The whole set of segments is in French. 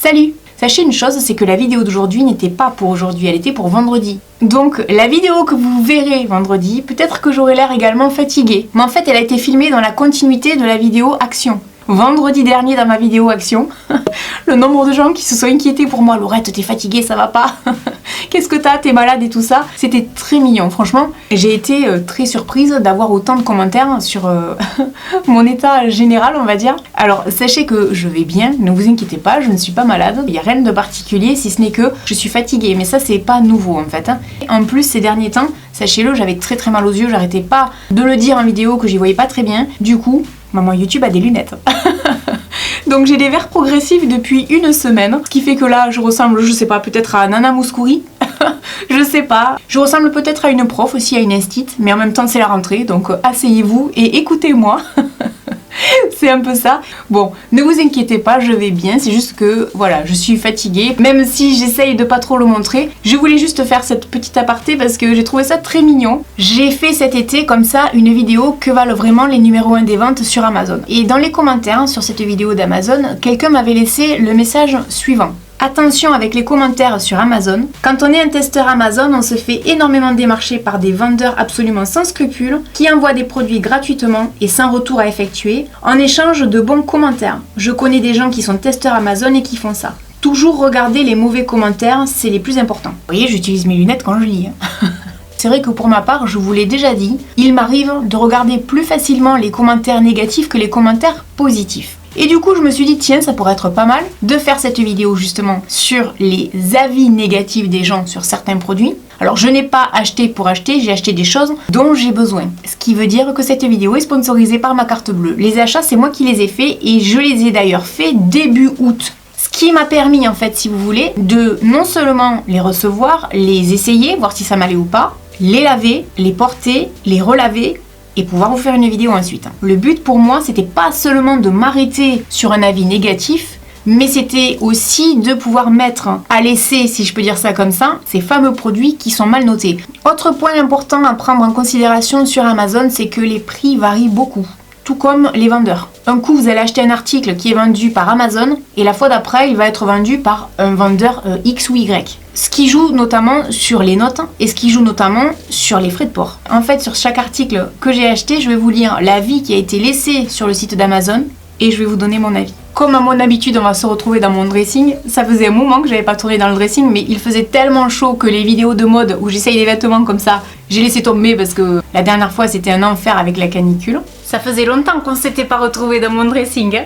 Salut! Sachez une chose, c'est que la vidéo d'aujourd'hui n'était pas pour aujourd'hui, elle était pour vendredi. Donc la vidéo que vous verrez vendredi, peut-être que j'aurai l'air également fatiguée. Mais en fait, elle a été filmée dans la continuité de la vidéo action. Vendredi dernier dans ma vidéo action, le nombre de gens qui se sont inquiétés pour moi. Laurette, t'es fatiguée, ça va pas? Qu'est-ce que t'as? T'es malade et tout ça? C'était très mignon, franchement. J'ai été très surprise d'avoir autant de commentaires sur mon état général, on va dire. Alors, sachez que je vais bien, ne vous inquiétez pas, je ne suis pas malade. Il n'y a rien de particulier, si ce n'est que je suis fatiguée. Mais ça, c'est pas nouveau, en fait. En plus, ces derniers temps, sachez-le, j'avais très mal aux yeux. J'arrêtais pas de le dire en vidéo que j'y voyais pas très bien. Du coup, maman YouTube a des lunettes. Donc j'ai des verres progressifs depuis une semaine, ce qui fait que là je ressemble, je sais pas, peut-être à Nana Mouskouri. Je sais pas. Je ressemble peut-être à une prof aussi, à une instite, mais en même temps c'est la rentrée, donc asseyez-vous et écoutez-moi. C'est un peu ça. Bon, ne vous inquiétez pas, je vais bien, c'est juste que, voilà, je suis fatiguée. Même si j'essaye de pas trop le montrer, je voulais juste faire cette petite aparté parce que j'ai trouvé ça très mignon. J'ai fait cet été, comme ça, une vidéo que valent vraiment les numéros 1 des ventes sur Amazon. Et dans les commentaires sur cette vidéo d'Amazon, quelqu'un m'avait laissé le message suivant. Attention avec les commentaires sur Amazon. Quand on est un testeur Amazon, on se fait énormément démarcher par des vendeurs absolument sans scrupules qui envoient des produits gratuitement et sans retour à effectuer en échange de bons commentaires. Je connais des gens qui sont testeurs Amazon et qui font ça. Toujours regarder les mauvais commentaires, c'est les plus importants. Vous voyez, j'utilise mes lunettes quand je lis. C'est vrai que pour ma part, je vous l'ai déjà dit, il m'arrive de regarder plus facilement les commentaires négatifs que les commentaires positifs. Et du coup, je me suis dit, tiens, ça pourrait être pas mal de faire cette vidéo justement sur les avis négatifs des gens sur certains produits. Alors, je n'ai pas acheté pour acheter, j'ai acheté des choses dont j'ai besoin. Ce qui veut dire que cette vidéo est sponsorisée par ma carte bleue. Les achats, c'est moi qui les ai faits et je les ai d'ailleurs faits début août. Ce qui m'a permis, en fait, si vous voulez, de non seulement les recevoir, les essayer, voir si ça m'allait ou pas, les laver, les porter, les relaver, et pouvoir vous faire une vidéo ensuite. Le but pour moi, c'était pas seulement de m'arrêter sur un avis négatif, mais c'était aussi de pouvoir mettre à l'essai, si je peux dire ça comme ça, ces fameux produits qui sont mal notés. Autre point important à prendre en considération sur Amazon, c'est que les prix varient beaucoup, tout comme les vendeurs. Un coup, vous allez acheter un article qui est vendu par Amazon, et la fois d'après, il va être vendu par un vendeur X ou Y. Ce qui joue notamment sur les notes et ce qui joue notamment sur les frais de port. En fait, sur chaque article que j'ai acheté, je vais vous lire l'avis qui a été laissé sur le site d'Amazon et je vais vous donner mon avis. Comme à mon habitude, on va se retrouver dans mon dressing. Ça faisait un moment que j'avais pas tourné dans le dressing, mais il faisait tellement chaud que les vidéos de mode où j'essaye les vêtements comme ça, j'ai laissé tomber parce que la dernière fois c'était un enfer avec la canicule. Ça faisait longtemps qu'on s'était pas retrouvé dans mon dressing.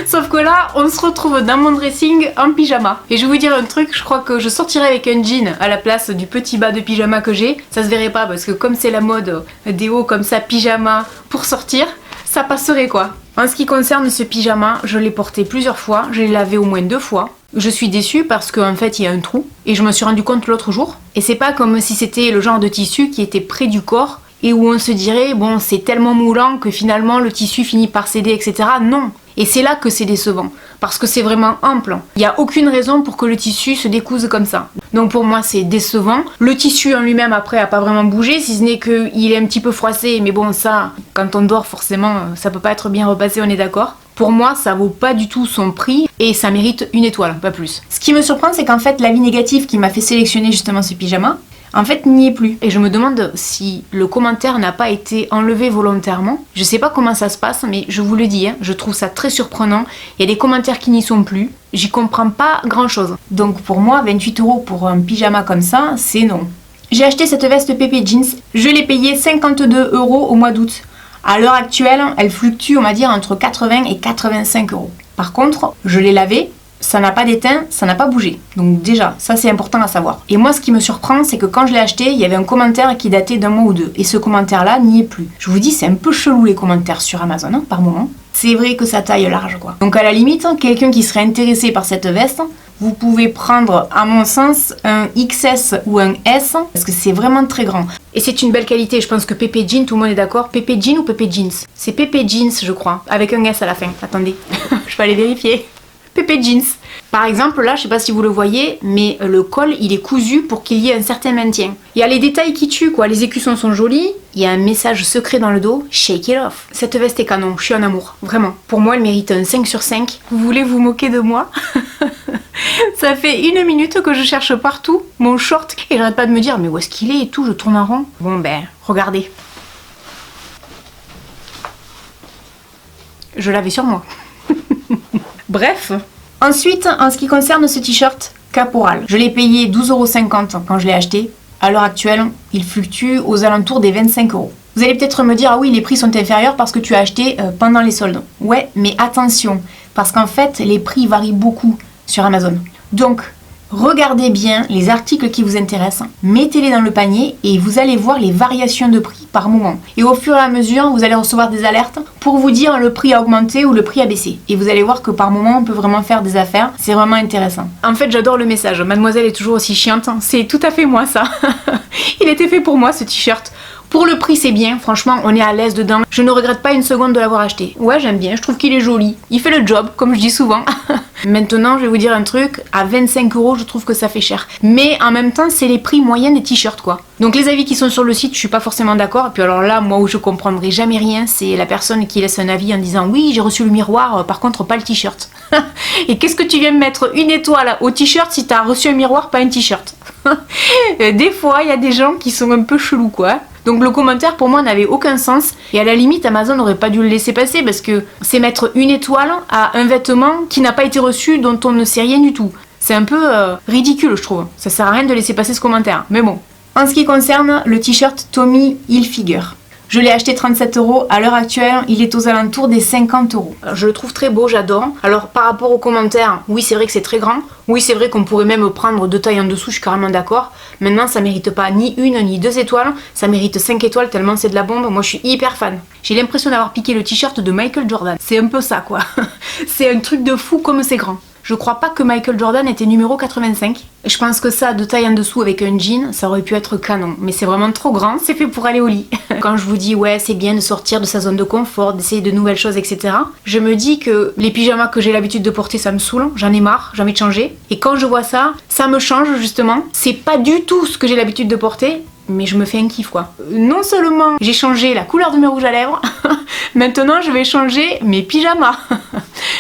Sauf que là, on se retrouve dans mon dressing en pyjama. Et je vais vous dire un truc, je crois que je sortirai avec un jean à la place du petit bas de pyjama que j'ai. Ça se verrait pas parce que comme c'est la mode des hauts comme ça, pyjama pour sortir, ça passerait quoi. En ce qui concerne ce pyjama, je l'ai porté plusieurs fois, je l'ai lavé au moins 2 fois. Je suis déçue parce qu'en fait il y a un trou et je me suis rendu compte l'autre jour. Et c'est pas comme si c'était le genre de tissu qui était près du corps et où on se dirait bon c'est tellement moulant que finalement le tissu finit par céder, etc. Non. Et c'est là que c'est décevant, parce que c'est vraiment ample. Il n'y a aucune raison pour que le tissu se découse comme ça. Donc pour moi c'est décevant. Le tissu en lui-même après a pas vraiment bougé, si ce n'est qu'il est un petit peu froissé, mais bon ça, quand on dort forcément, ça peut pas être bien repassé, on est d'accord. Pour moi, ça vaut pas du tout son prix et ça mérite une étoile, pas plus. Ce qui me surprend, c'est qu'en fait, l'avis négatif qui m'a fait sélectionner justement ce pyjama, en fait, n'y est plus. Et je me demande si le commentaire n'a pas été enlevé volontairement. Je sais pas comment ça se passe, mais je vous le dis, hein, je trouve ça très surprenant. Il y a des commentaires qui n'y sont plus. J'y comprends pas grand chose. Donc pour moi, 28 € pour un pyjama comme ça, c'est non. J'ai acheté cette veste Pepe Jeans. Je l'ai payée 52 € au mois d'août. À l'heure actuelle, elle fluctue, on va dire, entre 80 et 85 €. Par contre, je l'ai lavée. Ça n'a pas d'éteint, ça n'a pas bougé. Donc déjà, ça c'est important à savoir. Et moi ce qui me surprend, c'est que quand je l'ai acheté, il y avait un commentaire qui datait d'1 mois ou 2. Et ce commentaire-là n'y est plus. Je vous dis, c'est un peu chelou les commentaires sur Amazon, hein, par moment. C'est vrai que ça taille large, quoi. Donc à la limite, quelqu'un qui serait intéressé par cette veste, vous pouvez prendre, à mon sens, un XS ou un S, parce que c'est vraiment très grand. Et c'est une belle qualité, je pense que Pepe Jean, tout le monde est d'accord. Pepe Jean ou Pepe Jeans? C'est Pepe Jeans, je crois, avec un S à la fin. Attendez, je vais aller vérifier. Pepe Jeans. Par exemple, là, je sais pas si vous le voyez, mais le col, il est cousu pour qu'il y ait un certain maintien. Il y a les détails qui tuent, quoi. Les écussons sont jolis. Il y a un message secret dans le dos. Shake it off. Cette veste est canon. Je suis en amour. Vraiment. Pour moi, elle mérite un 5 sur 5. Vous voulez vous moquer de moi? Ça fait 1 minute que je cherche partout mon short. Et j'arrête pas de me dire, mais où est-ce qu'il est et tout. Je tourne en rond. Bon, ben, regardez. Je l'avais sur moi. Bref. Ensuite, en ce qui concerne ce t-shirt Caporal, je l'ai payé 12,50 € quand je l'ai acheté. À l'heure actuelle, il fluctue aux alentours des 25 €. Vous allez peut-être me dire, ah oui, les prix sont inférieurs parce que tu as acheté pendant les soldes. Ouais, mais attention, parce qu'en fait, les prix varient beaucoup sur Amazon. Donc, regardez bien les articles qui vous intéressent, mettez-les dans le panier et vous allez voir les variations de prix par moment. Et au fur et à mesure, vous allez recevoir des alertes pour vous dire le prix a augmenté ou le prix a baissé. Et vous allez voir que par moment, on peut vraiment faire des affaires. C'est vraiment intéressant. En fait, j'adore le message. Mademoiselle est toujours aussi chiante. C'est tout à fait moi, ça. Il était fait pour moi, ce t-shirt. Pour le prix, c'est bien, franchement, on est à l'aise dedans. Je ne regrette pas une seconde de l'avoir acheté. Ouais, j'aime bien, je trouve qu'il est joli. Il fait le job, comme je dis souvent. Maintenant, je vais vous dire un truc, à 25 €, je trouve que ça fait cher. Mais en même temps, c'est les prix moyens des t-shirts, quoi. Donc les avis qui sont sur le site, je suis pas forcément d'accord. Et puis alors là, moi où je comprendrai jamais rien, c'est la personne qui laisse un avis en disant oui, j'ai reçu le miroir, par contre pas le t-shirt. Et qu'est-ce que tu viens me mettre une étoile au t-shirt si t'as reçu un miroir, pas un t-shirt? Des fois, il y a des gens qui sont un peu chelous, quoi. Donc le commentaire pour moi n'avait aucun sens et à la limite Amazon n'aurait pas dû le laisser passer parce que c'est mettre une étoile à un vêtement qui n'a pas été reçu, dont on ne sait rien du tout. C'est un peu ridicule, je trouve. Ça sert à rien de laisser passer ce commentaire, mais bon. En ce qui concerne le t-shirt Tommy Hilfiger, je l'ai acheté 37 €. À l'heure actuelle, il est aux alentours des 50 €. Je le trouve très beau, j'adore. Alors, par rapport aux commentaires, oui, c'est vrai que c'est très grand. Oui, c'est vrai qu'on pourrait même prendre 2 tailles en dessous, je suis carrément d'accord. Maintenant, ça mérite pas ni 1 ni 2 étoiles. Ça mérite 5 étoiles tellement c'est de la bombe. Moi, je suis hyper fan. J'ai l'impression d'avoir piqué le t-shirt de Michael Jordan. C'est un peu ça, quoi. C'est un truc de fou comme c'est grand. Je crois pas que Michael Jordan était numéro 85. Je pense que ça, de taille en dessous avec un jean, ça aurait pu être canon. Mais c'est vraiment trop grand, c'est fait pour aller au lit. Quand je vous dis, ouais, c'est bien de sortir de sa zone de confort, d'essayer de nouvelles choses, etc. Je me dis que les pyjamas que j'ai l'habitude de porter, ça me saoule. J'en ai marre, j'ai envie de changer. Et quand je vois ça, ça me change justement. C'est pas du tout ce que j'ai l'habitude de porter. Mais je me fais un kiff, quoi. Non seulement j'ai changé la couleur de mes rouges à lèvres, maintenant je vais changer mes pyjamas.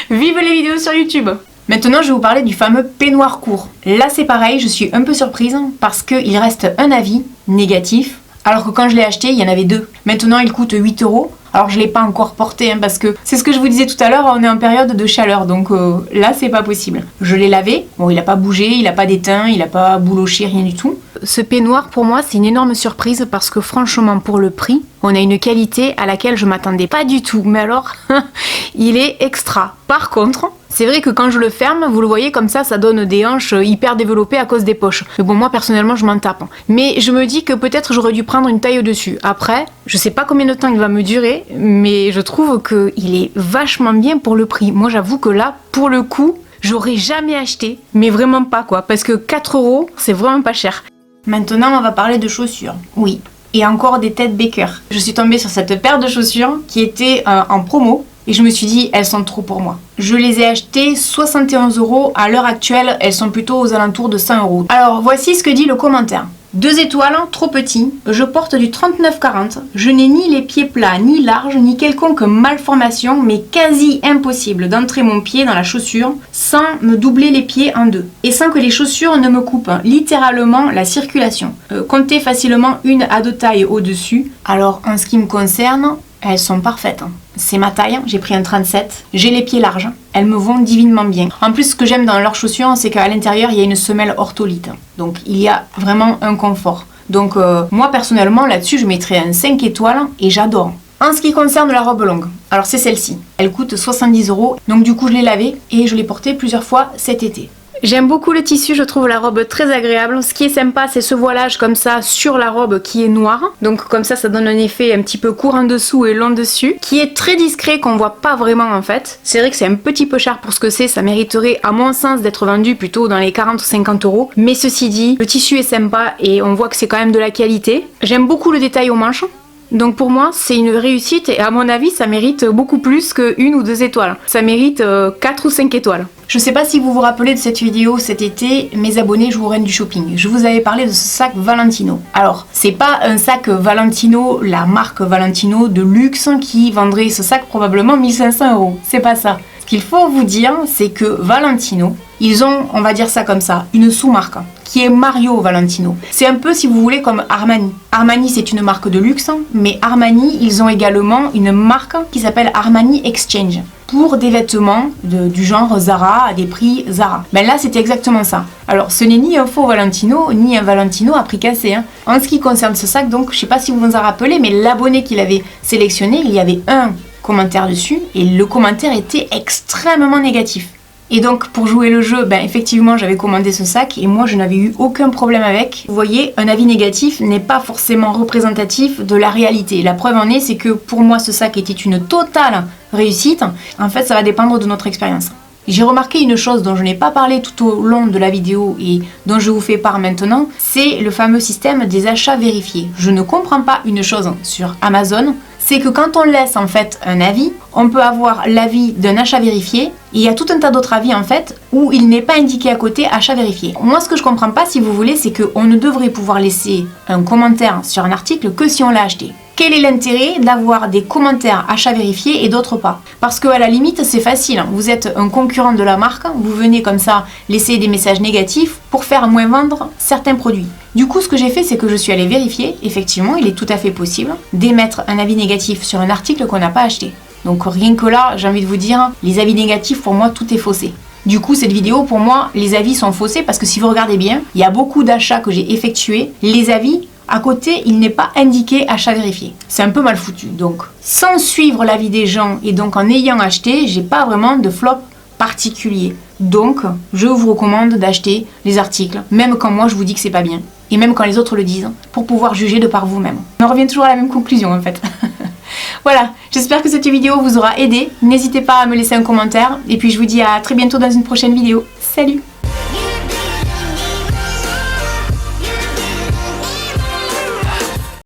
Vive les vidéos sur YouTube. Maintenant, je vais vous parler du fameux peignoir court. Là, c'est pareil, je suis un peu surprise parce qu'il reste un avis négatif, alors que quand je l'ai acheté, il y en avait 2. Maintenant, il coûte 8 €. Alors, je ne l'ai pas encore porté parce que c'est ce que je vous disais tout à l'heure, on est en période de chaleur, donc là, c'est pas possible. Je l'ai lavé, bon, il n'a pas bougé, il n'a pas d'étain, il n'a pas bouloché, rien du tout. Ce peignoir, pour moi, c'est une énorme surprise parce que franchement, pour le prix, on a une qualité à laquelle je m'attendais pas du tout. Mais alors, il est extra. Par contre, c'est vrai que quand je le ferme, vous le voyez comme ça donne des hanches hyper développées à cause des poches. Mais bon, moi personnellement, je m'en tape. Mais je me dis que peut-être j'aurais dû prendre une taille au-dessus. Après, je sais pas combien de temps il va me durer, mais je trouve qu'il est vachement bien pour le prix. Moi, j'avoue que là, pour le coup, j'aurais jamais acheté, mais vraiment pas, quoi. Parce que 4 €, c'est vraiment pas cher. Maintenant, on va parler de chaussures. Oui. Et encore des Ted Baker. Je suis tombée sur cette paire de chaussures qui était en promo. Et je me suis dit, elles sont trop pour moi. Je les ai achetées 71 €. À l'heure actuelle, elles sont plutôt aux alentours de 100 €. Alors, voici ce que dit le commentaire. 2 étoiles, trop petit. Je porte du 39-40. Je n'ai ni les pieds plats, ni larges, ni quelconque malformation, mais quasi impossible d'entrer mon pied dans la chaussure sans me doubler les pieds en 2. Et sans que les chaussures ne me coupent littéralement la circulation. Comptez facilement 1 à 2 tailles au-dessus. Alors, en ce qui me concerne, elles sont parfaites. C'est ma taille, j'ai pris un 37. J'ai les pieds larges, elles me vont divinement bien. En plus, ce que j'aime dans leurs chaussures, c'est qu'à l'intérieur, il y a une semelle ortholite. Donc, il y a vraiment un confort. Donc, moi, personnellement, là-dessus, je mettrais un 5 étoiles et j'adore. En ce qui concerne la robe longue, alors c'est celle-ci. Elle coûte 70 €. Donc, du coup, je l'ai lavée et je l'ai portée plusieurs fois cet été. J'aime beaucoup le tissu, je trouve la robe très agréable. Ce qui est sympa, c'est ce voilage comme ça sur la robe qui est noire. Donc comme ça donne un effet un petit peu court en dessous et long dessus, qui est très discret, qu'on voit pas vraiment en fait. C'est vrai que c'est un petit peu cher pour ce que c'est, ça mériterait à mon sens d'être vendu plutôt dans les 40 ou 50 €. Mais ceci dit, le tissu est sympa et on voit que c'est quand même de la qualité. J'aime beaucoup le détail aux manches. Donc pour moi, c'est une réussite et à mon avis, ça mérite beaucoup plus que 1 ou 2 étoiles. Ça mérite 4 ou 5 étoiles. Je sais pas si vous vous rappelez de cette vidéo cet été, mes abonnés jouent aux reines du shopping. Je vous avais parlé de ce sac Valentino. Alors, c'est pas un sac Valentino, la marque Valentino de luxe qui vendrait ce sac probablement 1500 €. C'est pas ça. Ce qu'il faut vous dire, c'est que Valentino, ils ont, on va dire ça comme ça, une sous-marque qui est Mario Valentino. C'est un peu, si vous voulez, comme Armani. Armani, c'est une marque de luxe, mais Armani, ils ont également une marque qui s'appelle Armani Exchange pour des vêtements du genre Zara à des prix Zara. Ben là, c'est exactement ça. Alors, ce n'est ni un faux Valentino, ni un Valentino à prix cassé. En ce qui concerne ce sac, donc, je sais pas si vous vous en rappelez, mais l'abonné qu'il avait sélectionné, il y avait un commentaire dessus et le commentaire était extrêmement négatif. Et donc pour jouer le jeu, ben effectivement j'avais commandé ce sac et moi je n'avais eu aucun problème avec. Vous voyez, un avis négatif n'est pas forcément représentatif de la réalité. La preuve en est, c'est que pour moi ce sac était une totale réussite. En fait, ça va dépendre de notre expérience. J'ai remarqué une chose dont je n'ai pas parlé tout au long de la vidéo et dont je vous fais part maintenant, c'est le fameux système des achats vérifiés. Je ne comprends pas une chose sur Amazon, c'est que quand on laisse en fait un avis, on peut avoir l'avis d'un achat vérifié et il y a tout un tas d'autres avis en fait où il n'est pas indiqué à côté achat vérifié. Moi ce que je comprends pas, si vous voulez, c'est qu'on ne devrait pouvoir laisser un commentaire sur un article que si on l'a acheté. Quel est l'intérêt d'avoir des commentaires achats vérifiés et d'autres pas? Parce qu'à la limite c'est facile, vous êtes un concurrent de la marque, vous venez comme ça laisser des messages négatifs pour faire moins vendre certains produits. Du coup ce que j'ai fait, c'est que je suis allée vérifier, effectivement il est tout à fait possible d'émettre un avis négatif sur un article qu'on n'a pas acheté. Donc rien que là, j'ai envie de vous dire, les avis négatifs pour moi tout est faussé. Du coup cette vidéo pour moi, les avis sont faussés parce que si vous regardez bien, il y a beaucoup d'achats que j'ai effectués, les avis à côté, il n'est pas indiqué achat vérifié. C'est un peu mal foutu. Donc, sans suivre l'avis des gens et donc en ayant acheté, j'ai pas vraiment de flop particulier. Donc, je vous recommande d'acheter les articles, même quand moi je vous dis que c'est pas bien. Et même quand les autres le disent, pour pouvoir juger de par vous-même. On revient toujours à la même conclusion en fait. Voilà, j'espère que cette vidéo vous aura aidé. N'hésitez pas à me laisser un commentaire. Et puis je vous dis à très bientôt dans une prochaine vidéo. Salut!